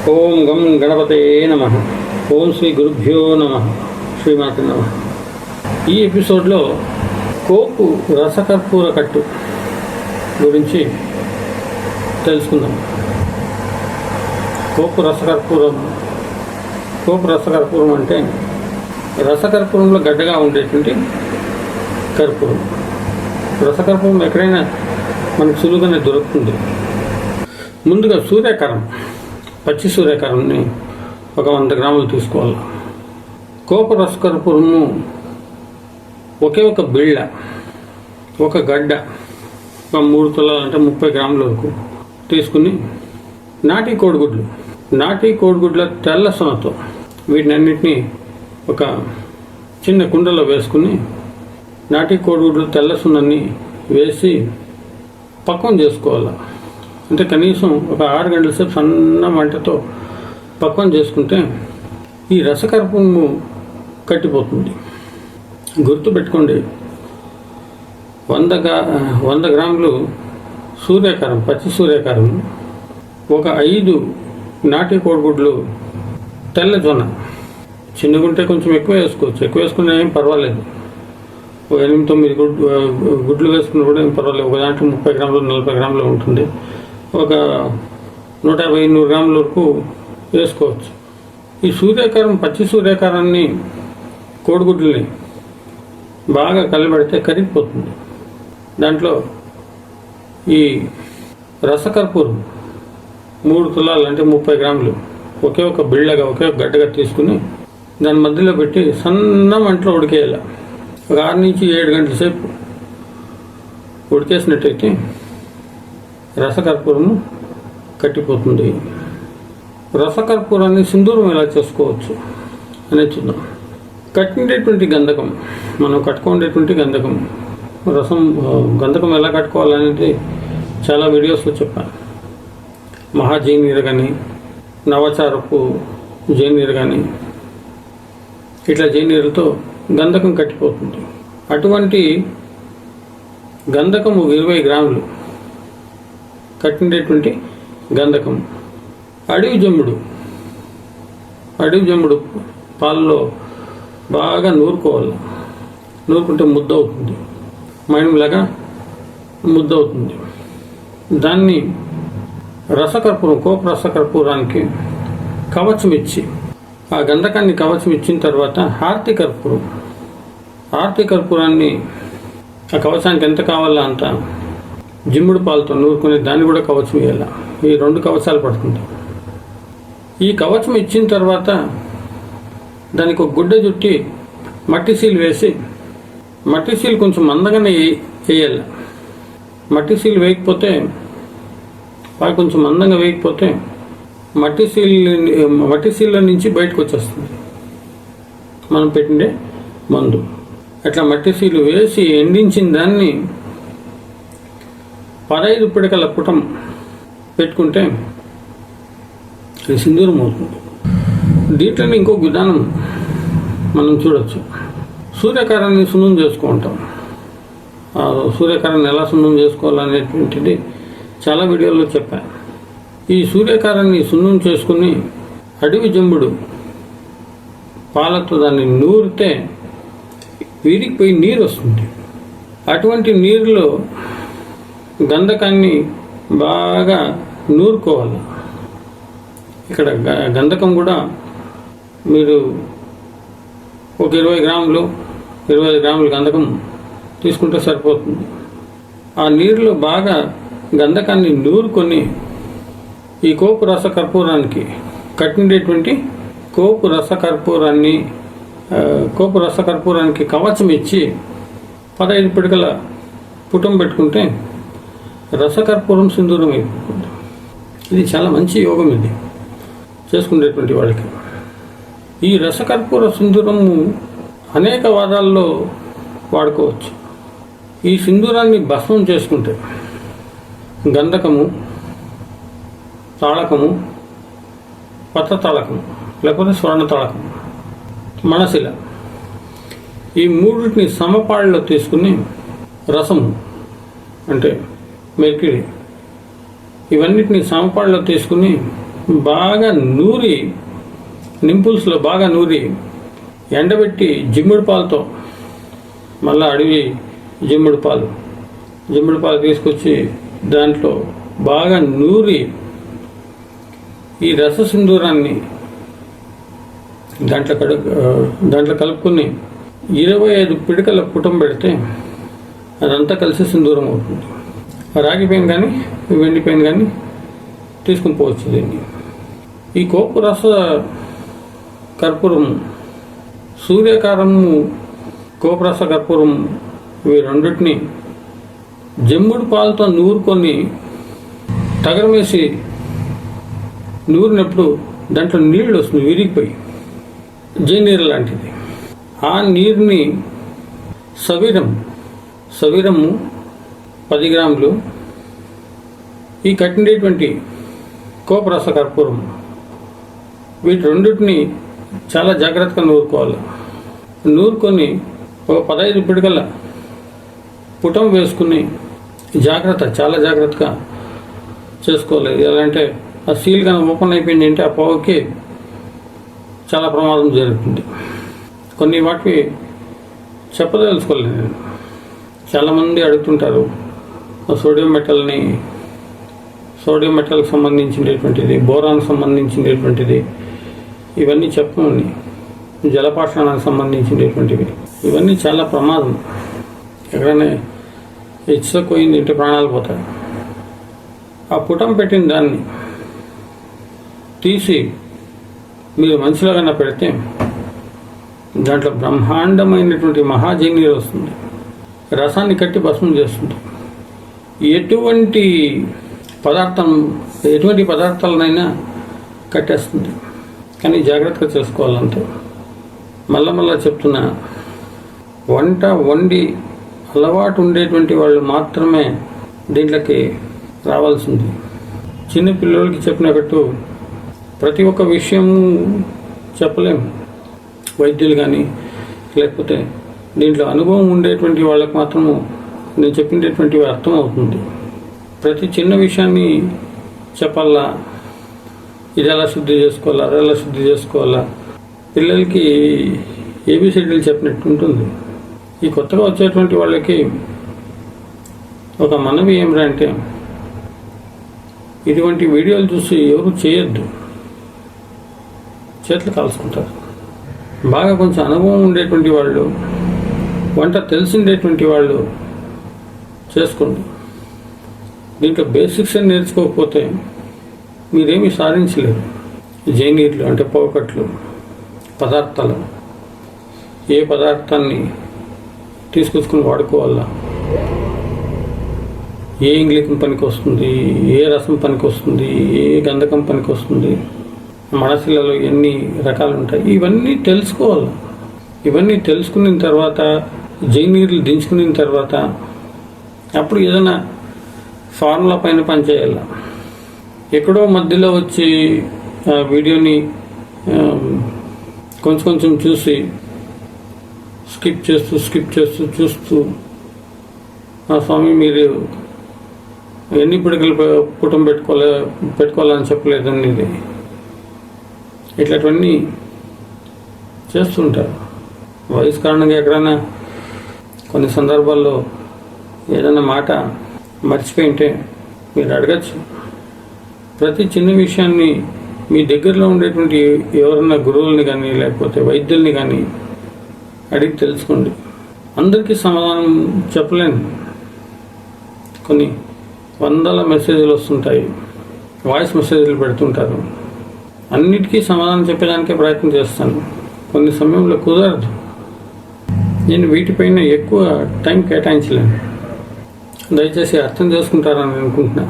ఓం గం గణపతయే నమః. ఓం శ్రీ గురుభ్యో నమః. శ్రీమాతే నమః. ఈ ఎపిసోడ్లో కోపు రసకర్పూర కట్టు గురించి తెలుసుకుందాం. కోపు రసకర్పూరం అంటే రసకర్పూరంలో గడ్డగా ఉండేటువంటి కర్పూరం. రసకర్పూరం ఎక్కడైనా మనకు సులువుగానే దొరుకుతుంది. ముందుగా సూర్యకారం, పచ్చి సూర్యకారాన్ని ఒక 100 గ్రాములు తీసుకోవాలి. కోపు రసకర్పూరము ఒకే ఒక బిళ్ళ, ఒక గడ్డ, ఒక 3 తులాలు అంటే 30 గ్రాముల వరకు తీసుకుని నాటి కోడిగుడ్ల తెల్ల సొనతో వీటినన్నిటినీ ఒక చిన్న కుండలో వేసుకుని నాటి కోడిగుడ్లు తెల్ల సొనని వేసి పక్వం చేసుకోవాలి. అంటే కనీసం ఒక 6 గంటల సేపు సన్న మంటతో పక్వం చేసుకుంటే ఈ రసకర్పూరము కట్టిపోతుంది. గుర్తుపెట్టుకోండి, 100 గ్రాములు సూర్యకారం, పచ్చి సూర్యకారం, ఒక 5 నాటి కోడిగుడ్లు తెల్ల జొన్న, చిన్నగుంటే కొంచెం ఎక్కువ వేసుకోవచ్చు, ఎక్కువ వేసుకున్నా ఏం పర్వాలేదు. ఒక 8-9 గుడ్లు వేసుకున్నా కూడా ఏం పర్వాలేదు. ఒక దాంట్లో 30 గ్రాములు 40 గ్రాములు ఉంటుంది. ఒక 150-200 గ్రాముల వరకు వేసుకోవచ్చు. ఈ సూర్యకారం, పచ్చి సూర్యకారాన్ని కోడిగుడ్లని బాగా కలిపెడితే కరిగిపోతుంది. దాంట్లో ఈ రసకర్పూరం 3 తులాలు అంటే 30 గ్రాములు ఒకే ఒక బిళ్ళగా, ఒకే ఒక గడ్డగా తీసుకుని దాని మధ్యలో పెట్టి సన్న మంటలో ఉడికేయాలి. ఒక 6 నుంచి 7 గంటల సేపు ఉడికేసినట్టయితే రసకర్పూరము కట్టిపోతుంది. రసకర్పూరాన్ని సింధూరం ఎలా చేసుకోవచ్చు అనేది చూద్దాం. కట్టినటువంటి గంధకం, మనం కట్టుకునేటువంటి గంధకం, గంధకం ఎలా కట్టుకోవాలనేది చాలా వీడియోస్లో చెప్పాను. మహాజైనీరు కానీ, నవచారపు జైనీరు కానీ, ఇట్లా జైనీరుతో గంధకం కట్టిపోతుంది. అటువంటి గంధకము 20 గ్రాములు కట్టినటువంటి గంధకం. అడవి జమ్ముడు పాలలో బాగా నూరుకోవాలి. నూరుకుంటే ముద్ద అవుతుంది, మైనంలాగా ముద్ద అవుతుంది. దాన్ని రసకర్పూరం, కోపు రసకర్పూరానికి కవచం ఇచ్చి, ఆ గంధకాన్ని కవచం ఇచ్చిన తర్వాత హారతి కర్పూరాన్ని ఆ కవచానికి ఎంత కావాలో అంత జిమ్ముడు పాలతో నూరుకుని దాన్ని కూడా కవచం వేయాలి. ఈ 2 కవచాలు పడుతుంది. ఈ కవచం ఇచ్చిన తర్వాత దానికి ఒక గుడ్డ చుట్టి మట్టి సీల్ వేసి, మట్టి సీల్ కొంచెం మందంగానే వేయాలి. మట్టి సీల్ వేయకపోతే, బాగా కొంచెం మందంగా వేయకపోతే మట్టి సీల్లో నుంచి బయటకు వచ్చేస్తుంది మనం పెట్టిండే మందు. అట్లా మట్టి సీలు వేసి ఎండించిన దాన్ని 15 పిడకల పుటం పెట్టుకుంటే అది సింధూరం అవుతుంది. దీంట్లోనే ఇంకొక విధానం మనం చూడవచ్చు. సూర్యకారాన్ని సున్నం చేసుకుంటాం. ఆ సూర్యకారాన్ని ఎలా సున్నం చేసుకోవాలనేటువంటిది చాలా వీడియోల్లో చెప్పాను. ఈ సూర్యకారాన్ని సున్నం చేసుకుని అడవి జంబుడు పాలతో దాన్ని నూరితే వీరికిపోయి నీరు వస్తుంది. అటువంటి నీరులో గంధకాన్ని బాగా నూరుకోవాలి. ఇక్కడ గంధకం కూడా మీరు ఒక 20 గ్రాములు 25 గ్రాముల గంధకం తీసుకుంటే సరిపోతుంది. ఆ నీరులో బాగా గంధకాన్ని నూరుకొని ఈ కోపు రసకర్పూరానికి కట్టినటువంటి కోపు రసకర్పూరానికి కవచం ఇచ్చి 15 పిడకల పుటం పెట్టుకుంటే రసకర్పూరం సింధూరం అయిపోతుంది. ఇది చాలా మంచి యోగం, ఇది చేసుకునేటువంటి వాళ్ళకి. ఈ రసకర్పూర సింధూరము అనేక వారాల్లో వాడుకోవచ్చు. ఈ సింధూరాన్ని భస్మం చేసుకుంటే గంధకము, తాళకము, పత్ర తాళకము లేకపోతే స్వర్ణ తాళకము, మనశిల, ఈ 3టిని సమపాళ్ళలో తీసుకుని రసము అంటే మెర్క్యూరీ, ఇవన్నిటిని సమపాళ్ళలో తీసుకుని బాగా నూరి, నింపుల్స్లో బాగా నూరి ఎండబెట్టి జిమ్ముడు పాలతో, మళ్ళీ అడవి జిమ్ముడు పాలు తీసుకొచ్చి దాంట్లో బాగా నూరి ఈ రస సింధూరాన్ని దాంట్లో కలుపుకొని 25 పిడికల పుటం పెడితే అదంతా కలిసి సింధూరం అవుతుంది. రాగి పెయిన్ కానీ వెండి పెయిన్ కానీ తీసుకుని పోవచ్చు దీన్ని. ఈ కోపు రస కర్పూరం, సూర్యకారము, కోపరస కర్పూరం, ఇవి రెండింటిని జమ్ముడు పాలతో నూరుకొని తగరం వేసి నూరినప్పుడు దాంట్లో నీళ్ళు వస్తుంది విరిగిపోయి, జేనీరు లాంటిది. ఆ నీరుని సవీరము 10 గ్రాములు, ఈ కట్టినటువంటి కోపరస కర్పూరం, వీటి రెండింటిని చాలా జాగ్రత్తగా నూరుకోవాలి. నూరుకొని ఒక 15 పిడికల పుటం వేసుకుని చాలా జాగ్రత్తగా చేసుకోవాలి. ఎలా అంటే ఆ సీల్ కానీ ఓపెన్ అయిపోయింది అంటే ఆ పొగకి చాలా ప్రమాదం జరుగుతుంది. కొన్ని వాటికి చెప్పదలుచుకోలేదు నేను. చాలామంది అడుగుతుంటారు సోడియం మెటల్కి సంబంధించినటువంటిది, బోరాన్కి సంబంధించినటువంటిది, ఇవన్నీ చెప్పమని, జలపాషాణానికి సంబంధించినటువంటివి, ఇవన్నీ చాలా ప్రమాదం. ఎక్కడైనా పోయింది అంటే ప్రాణాలు పోతాయి. ఆ పుటం పెట్టిన దాన్ని తీసి మీరు మంచిలో కన్నా పెడితే దాంట్లో బ్రహ్మాండమైనటువంటి మహాజనీరు వస్తుంది. రసాన్ని కట్టి భస్మం చేస్తుంది. ఎటువంటి పదార్థాలనైనా కట్టేస్తుంది. కానీ జాగ్రత్తగా చేసుకోవాలంటే మళ్ళా చెప్తున్నా, వంట వండి అలవాటు ఉండేటువంటి వాళ్ళు మాత్రమే దీంట్లోకి రావాల్సింది. చిన్న పిల్లలకి చెప్పినట్టు ప్రతి ఒక్క విషయము చెప్పలేము. వైద్యులు కానీ లేకపోతే దీంట్లో అనుభవం ఉండేటువంటి వాళ్ళకి మాత్రము నేను చెప్పినటువంటివి అర్థమవుతుంది. ప్రతి చిన్న విషయాన్ని చెప్పాలా, ఇది ఎలా శుద్ధి చేసుకోవాలా, అది ఎలా శుద్ధి చేసుకోవాలా, పిల్లలకి ఏబిసిడీలు చెప్పినట్టు ఉంటుంది. ఈ కొత్తగా వచ్చేటువంటి వాళ్ళకి ఒక మనవి ఏమిరా అంటే, ఇటువంటి వీడియోలు చూసి ఎవరు చేయొద్దు, చేతులు కాల్చుకుంటారు. బాగా కొంచెం అనుభవం ఉండేటువంటి వాళ్ళు, వంట తెలిసిండేటువంటి వాళ్ళు చేసుకోండి. దీంట్లో బేసిక్స్ అని నేర్చుకోకపోతే మీరేమీ సాధించలేరు. జైనీర్లు అంటే పోకట్లు, పదార్థాలు, ఏ పదార్థాన్ని తీసుకొచ్చుకుని వాడుకోవాలా, ఏ ఇంగ్లీకం పనికి వస్తుంది, ఏ రసం పనికి వస్తుంది, ఏ గంధకం పనికి వస్తుంది, మడసిలలో ఎన్ని రకాలు ఉంటాయి, ఇవన్నీ తెలుసుకోవాలి. ఇవన్నీ తెలుసుకున్న తర్వాత, జైనీర్లు దించుకున్న తర్వాత అప్పుడు ఏదైనా ఫార్ములా పైన పనిచేయాలి. ఎక్కడో మధ్యలో వచ్చి ఆ వీడియోని కొంచెం చూసి స్కిప్ చేస్తూ చూస్తూ, స్వామి మీరు ఎన్ని పిడకలు పుటం పెట్టుకోవాలని చెప్పలేదండి, ఇది ఇట్లాంటివన్నీ చేస్తుంటారు. వయసు కారణంగా ఎక్కడైనా కొన్ని సందర్భాల్లో ఏదైనా మాట మర్చిపోయింటే మీరు అడగచ్చు. ప్రతి చిన్న విషయాన్ని మీ దగ్గరలో ఉండేటువంటి ఎవరన్నా గురువుల్ని కానీ లేకపోతే వైద్యుల్ని కానీ అడిగి తెలుసుకోండి. అందరికీ సమాధానం చెప్పలేను. కొన్ని వందల మెసేజ్లు వస్తుంటాయి, వాయిస్ మెసేజ్లు పెడుతుంటారు. అన్నిటికీ సమాధానం చెప్పడానికే ప్రయత్నం చేస్తాను. కొన్ని సమయంలో కుదరదు. నేను వీటిపైన ఎక్కువ టైం కేటాయించలేను. దయచేసి అర్థం చేసుకుంటారని అనుకుంటున్నా.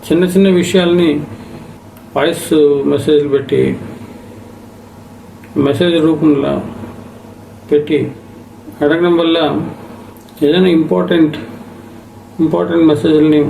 చిన్న విషయాల్ని వాయిస్ మెసేజ్లు పెట్టి, మెసేజ్ రూపంలో పెట్టి అడగడం వల్ల ఏదైనా ఇంపార్టెంట్ మెసేజ్ని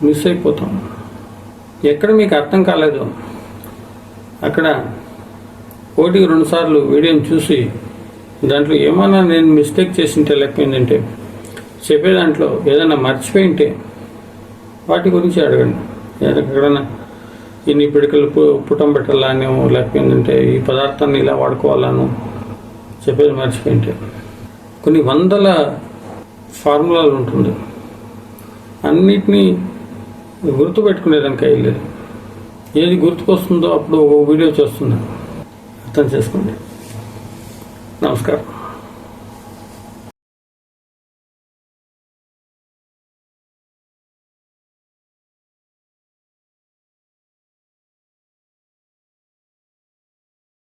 మిస్ అయిపోతాం. ఎక్కడ మీకు అర్థం కాలేదో అక్కడ 1-2 సార్లు వీడియోని చూసి దాంట్లో ఏమైనా నేను మిస్టేక్ చేసింటే లేకపోయిందంటే చెప్పే దాంట్లో ఏదైనా మర్చిపోయింటే వాటి గురించి అడగండి. ఎక్కడైనా ఇన్ని పిడికలు పుటం పెట్టాలను, లేకపోతే ఈ పదార్థాన్ని ఇలా వాడుకోవాలను చెప్పేది మర్చిపోయింటే కొన్ని వందల ఫార్ములాలు ఉంటుంది. అన్నిటినీ గుర్తుపెట్టుకునేదానికి అయ్యలేదు. ఏది గుర్తుకొస్తుందో అప్పుడు ఒక వీడియో చేస్తున్నా, అర్థం చేసుకోండి. నమస్కారం.